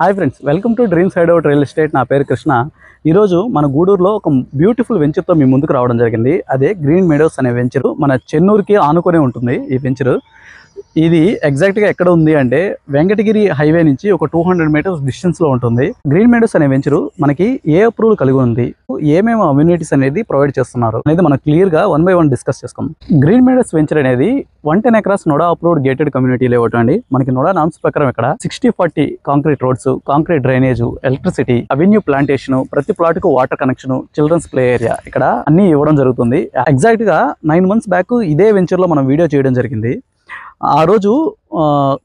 Hi friends, welcome to Dreams Hideout real estate. నా పేరు కృష్ణ. ఈరోజు మన గూడూరులో ఒక బ్యూటిఫుల్ వెంచర్తో మీ ముందుకు రావడం జరిగింది. అదే గ్రీన్ మెడోస్ అనే వెంచరు. మన చెన్నూరుకి ఆనుకొని ఉంటుంది ఈ వెంచరు. ఇది ఎగ్జాక్ట్గా ఎక్కడ ఉంది అంటే వెంకటగిరి హైవే నుంచి ఒక 200 మీటర్స్ డిస్టెన్స్లో ఉంటుంది. గ్రీన్ మెడోస్ అనే వెంచరు మనకి ఏ అప్రూవల్ కలిగి ఉంది, ఏమేమి అమ్యూనిటీస్ అనేది ప్రొవైడ్ చేస్తున్నారు అనేది మనం క్లియర్గా 1 by 1 డిస్కస్ చేసుకుందాం. గ్రీన్ మెడోస్ వెంచర్ అనేది 110 acres NUDA approved gated community layout అండి. మనకి నోడా నామ్స్ ప్రకారం ఇక్కడ 60-40 concrete roads, concrete drainage, electricity, avenue plantation, ప్రతి ప్లాట్ కు water connection, children's play area ఇక్కడ అన్ని ఇవ్వడం జరుగుతుంది. ఎగ్జాక్ట్ గా 9 months బ్యాక్ ఇదే వెంచర్ లో మనం వీడియో చేయడం జరిగింది. ఆ రోజు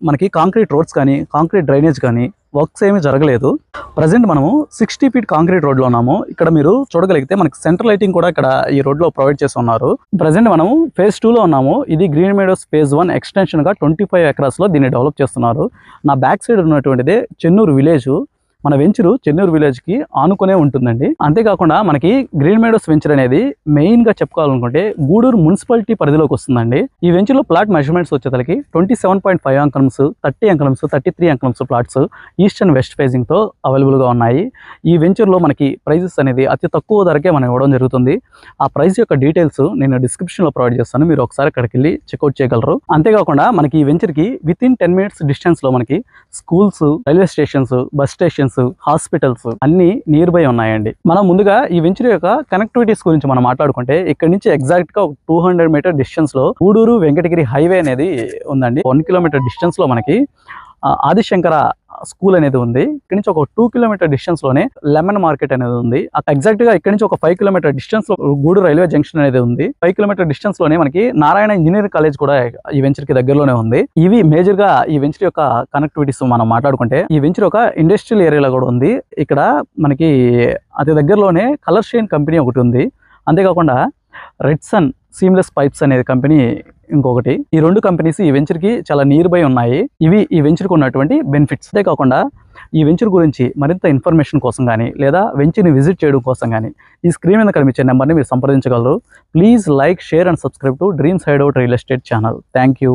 మనకి కాంక్రీట్ రోడ్స్ కానీ కాంక్రీట్ డ్రైనేజ్ కానీ వర్క్స్ ఏమీ జరగలేదు. ప్రజెంట్ మనము 60 feet కాంక్రీట్ రోడ్లో ఉన్నాము. ఇక్కడ మీరు చూడగలిగితే మనకి సెంట్రల్ లైటింగ్ కూడా ఇక్కడ ఈ రోడ్లో ప్రొవైడ్ చేసి ఉన్నారు. ప్రజెంట్ మనము phase 2లో ఉన్నాము. ఇది గ్రీన్ మెడోస్ phase 1 ఎక్స్టెన్షన్గా 25 ఎకరాస్లో దీన్ని డెవలప్ చేస్తున్నారు. నా బ్యాక్ సైడ్ ఉన్నటువంటిదే చెన్నూరు విలేజ్. మన వెంచరు చెన్నూరు విలేజ్కి ఆనుకునే ఉంటుందండి. అంతేకాకుండా మనకి గ్రీన్ మెడోస్ వెంచర్ అనేది మెయిన్గా చెప్పుకోవాలనుకుంటే గూడూరు మున్సిపాలిటీ పరిధిలోకి వస్తుందండి. ఈ వెంచర్లో ప్లాట్ మెజర్మెంట్స్ వచ్చేసరికి 27.5 అంకణమ్స్, 30 అంకణమ్స్, 33 అంకణమ్స్ ప్లాట్స్ ఈస్ట్ అండ్ వెస్ట్ ఫేజింగ్తో అవైలబుల్గా ఉన్నాయి. ఈ వెంచర్లో మనకి ప్రైజెస్ అనేది అతి తక్కువ ధరకే మనం ఇవ్వడం జరుగుతుంది. ఆ ప్రైస్ యొక్క డీటెయిల్స్ నేను డిస్క్రిప్షన్లో ప్రొవైడ్ చేస్తాను. మీరు ఒకసారి అక్కడికి వెళ్ళి చెక్అవుట్ చేయగలరు. అంతేకాకుండా మనకి ఈ వెంచర్కి వితిన్ 10 minutes డిస్టెన్స్లో మనకి schools, railway stations, bus stations, hospitals అన్ని నియర్ బై ఉన్నాయండి. మనం ముందుగా ఈ వెంచర్ యొక్క కనెక్టివిటీస్ గురించి మనం మాట్లాడుకుంటే ఇక్కడ నుంచి ఎగ్జాక్ట్ గా 200 మీటర్ డిస్టెన్స్ లో గూడూరు వెంకటగిరి హైవే అనేది ఉందండి. 1 kilometer డిస్టెన్స్ లో మనకి ఆదిశంకర స్కూల్ అనేది ఉంది. ఇక్కడ నుంచి ఒక 2 kilometer డిస్టెన్స్ లోనే లెమన్ మార్కెట్ అనేది ఉంది. ఎగ్జాక్ట్ గా ఇక్కడ నుంచి ఒక 5 kilometer డిస్టెన్స్ లో గూడూరు రైల్వే జంక్షన్ అనేది ఉంది. 5 kilometer డిస్టెన్స్ లోనే మనకి నారాయణ ఇంజనీరింగ్ కాలేజ్ కూడా ఈ వెంచర్ కి దగ్గరలోనే ఉంది. ఇవి మేజర్ గా ఈ వెంచర్ యొక్క కనెక్టివిటీస్ మనం మాట్లాడుకుంటే ఈ వెంచర్ ఒక ఇండస్ట్రియల్ ఏరియాలో కూడా ఉంది. ఇక్కడ మనకి అతి దగ్గరలోనే కలర్ షైన్ కంపెనీ ఒకటి ఉంది. అంతేకాకుండా రెడ్ సన్ సీమ్లెస్ పైప్స్ అనేది కంపెనీ ఇంకొకటి. ఈ 2 కంపెనీస్ ఈ వెంచర్ కి చాలా నియర్ బై ఉన్నాయి. ఇవి ఈ వెంచర్ కు ఉన్నటువంటి బెనిఫిట్స్. అంతే కాకుండా ఈ వెంచర్ గురించి మరింత ఇన్ఫర్మేషన్ కోసం కానీ లేదా వెంచర్ని విజిట్ చేయడం కోసం కానీ ఈ స్క్రీన్ మీద కనిపించే నెంబర్ని మీరు సంప్రదించగలరు. Please like, share and subscribe to Dreams Hideout real estate channel. Thank you.